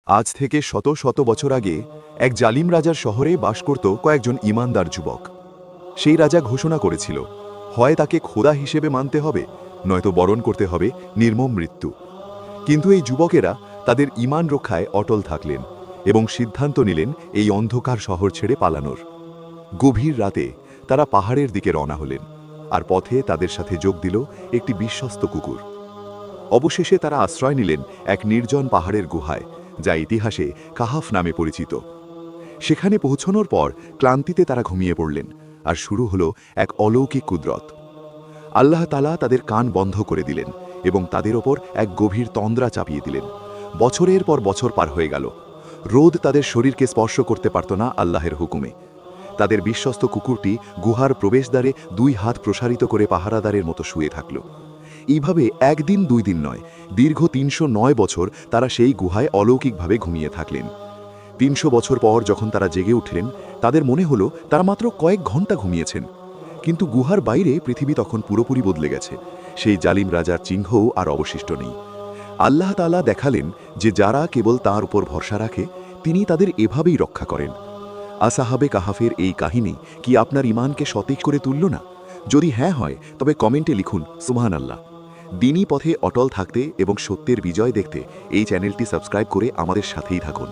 আজ থেকে শত শত বছর আগে এক জালিম রাজার শহরে বাস করত কয়েকজন ঈমানদার যুবক। সেই রাজা ঘোষণা করেছিল, হয় তাকে খোদা হিসেবে মানতে হবে, নয়তো বরণ করতে হবে নির্মম মৃত্যু। কিন্তু এই যুবকেরা তাদের ঈমান রক্ষায় অটল থাকলেন এবং সিদ্ধান্ত নিলেন এই অন্ধকার শহর ছেড়ে পালানোর। গভীর রাতে তারা পাহাড়ের দিকে রওনা হলেন, আর পথে তাদের সাথে যোগ দিল একটি বিশ্বস্ত কুকুর। অবশেষে তারা আশ্রয় নিলেন এক নির্জন পাহাড়ের গুহায়, যা ইতিহাসে কাহাফ নামে পরিচিত। সেখানে পৌঁছানোর পর ক্লান্তিতে তারা ঘুমিয়ে পড়লেন, আর শুরু হলো এক অলৌকিক কুদরত। আল্লাহ তাআলা তাদের কান বন্ধ করে দিলেন এবং তাদের ওপর এক গভীর তন্দ্রা চাপিয়ে দিলেন। বছরের পর বছর পার হয়ে গেল। রোদ তাদের শরীরকে স্পর্শ করতে পারত না আল্লাহের হুকুমে। তাদের বিশ্বস্ত কুকুরটি গুহার প্রবেশদ্বারে ২ হাত প্রসারিত করে পাহারাদারের মতো শুয়ে থাকল। এইভাবে একদিন ২ দিন নয়, দীর্ঘ ৩০৯ বছর তারা সেই গুহায় অলৌকিকভাবে ঘুমিয়ে থাকলেন। ৩০০ বছর পর যখন তারা জেগে উঠলেন, তাদের মনে হলো তারা মাত্র কয়েক ঘন্টা ঘুমিয়েছেন। কিন্তু গুহার বাইরে পৃথিবী তখন পুরোপুরি বদলে গেছে। সেই জালিম রাজার চিহ্নও আর অবশিষ্ট নেই। আল্লাহ তাআলা দেখালেন যে যারা কেবল তাঁর উপর ভরসা রাখে, তিনি তাদের এভাবেই রক্ষা করেন। আসহাবে কাহাফের এই কাহিনী কি আপনার ঈমানকে সতেজ করে তুলল না? যদি হ্যাঁ হয়, তবে কমেন্টে লিখুন সুবহানাল্লাহ। দ্বীনি পথে অটল থাকতে এবং সত্যের বিজয় দেখতে এই চ্যানেলটি সাবস্ক্রাইব করে আমাদের সাথেই থাকুন।